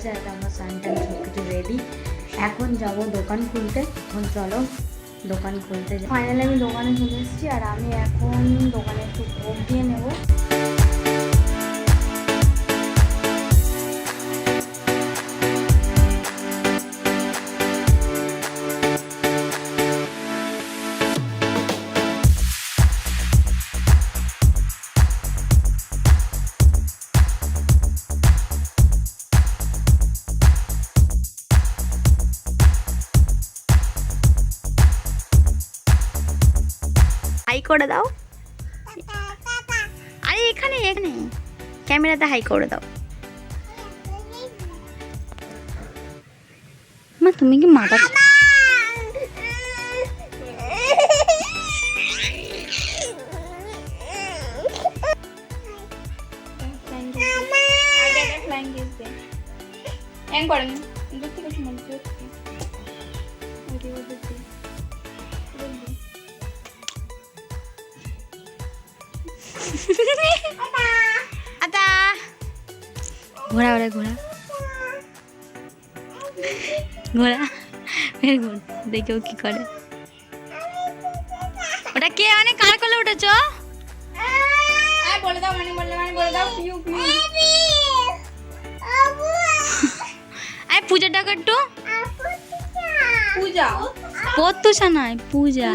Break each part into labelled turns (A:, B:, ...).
A: গেছে, আর আমার সানটান সব কিছু রেডি। এখন যাব দোকান খুলতে। এখন চলো দোকান খুলতে যাই। ফাইনালি আমি দোকানে চলে এসেছি, আর আমি এখন দোকানে একটু ভোগ দিয়ে নেবো। হাই করে দাও। আরে এখানে এখানে ক্যামেরাতে হাই করে দাও। মা তুমি কি মাথা ঘোড়া ওরে ঘোড়া ঘোড়া দেখেও কি করে। ওটা কে অনেক কার কোলে উঠেছ? বলে দাও মানে বলে দাও পিউ পিউ। আরে পূজা ডাক একটু। পূজা পত্তুষা নয়, পূজা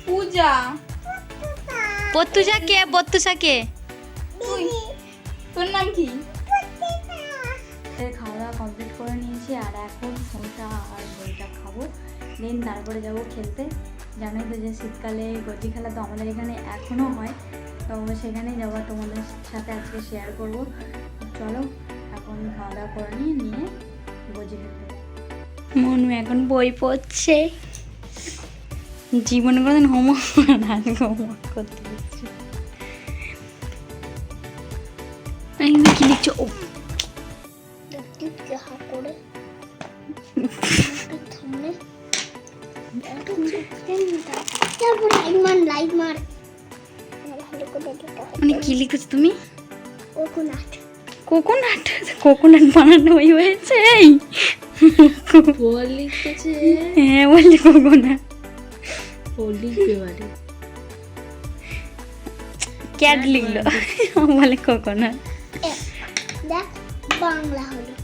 A: পূজা পত্তুষা কে? পত্তুষা কে? তোর নাম কি? খাওয়া দাওয়া কমপ্লিট করে নিয়েছি, আর এখন সমোসা আর বইটা খাবো, দেন তারপরে যাবো খেলতে। জানোই তো যে শীতকালে গজি খেলা তো আমাদের এখানে এখনও হয়, তো সেখানে যাবো, তোমাদের সাথে আজকে শেয়ার করবো। চলো এখন খাওয়া দাওয়া করে নিয়ে গজি খেলতে। মনু এখন বই পড়ছে, জীবনে কোনোদিন হোমওয়ার্ক করতে হচ্ছে। কি লিখছো? ও মানে কি লিখেছো তুমি? কোকোনাট কোকোনাট বানানো হয়েছে। হ্যাঁ বলছি কোকোনাট। ক্যাট লিখলো, বলে কোকোনাট।
B: বাংলা হলো,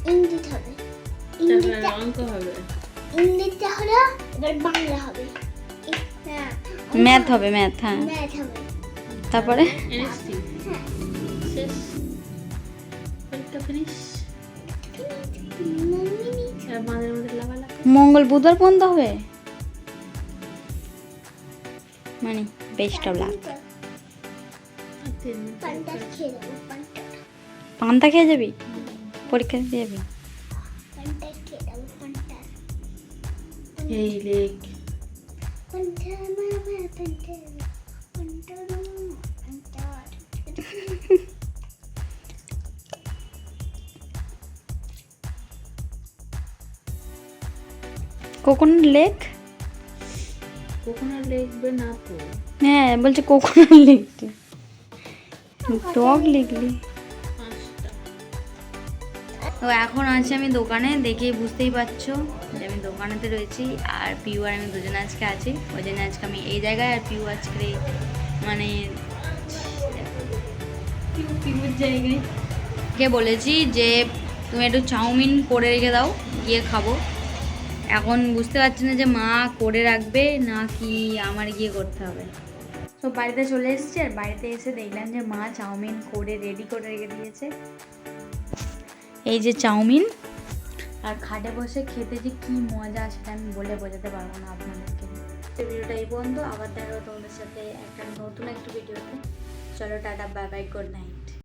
B: ইংরেজি হবে, ইংরেজিটা হলো, এবার বাংলা হবে,
A: ম্যাথ হবে, ম্যাথ। হ্যাঁ
B: ম্যাথ হবে,
A: তারপরে মঙ্গল বুধবার বন্ধ হবে। মানে বেস্ট অফ লাক। পান্তা খেয়ে যাবি? পরীক্ষা দিতে যাবি? এই লেখ কোকোনাট লেক। কোকোনাট লিখবে না তো? হ্যাঁ বলছে কোকোনাট লিখতে। ডগ লিখলি। তো এখন আছি আমি দোকানে, দেখে বুঝতেই পারছো যে আমি দোকানেতে রয়েছি, আর পিউ আর আমি দুজনে আজকে আছি। ওই জন্য আজকে আমি এই জায়গায়, আর পিউ আজকে মানে পিউর জায়গায়। কে বলেছি যে তুমি একটু চাউমিন করে রেখে দাও, গিয়ে খাবো। এখন বুঝতে পারছি না যে মা করে রাখবে না কি আমার গিয়ে করতে হবে। তো বাড়িতে চলে এসেছি, আর বাড়িতে এসে দেখলাম যে মা চাউমিন করে রেডি করে রেখে দিয়েছে। এই যে চাউমিন, আর খাটে বসে খেতে যে কি মজা সেটা আমি বলে বোঝাতে পারবো না আপনাদেরকে। ভিডিওটা এই পর্যন্ত, আবার দেখা হবে তোমাদের সাথে একটা নতুন একটা ভিডিওতে। চলো tata, bye bye, good night.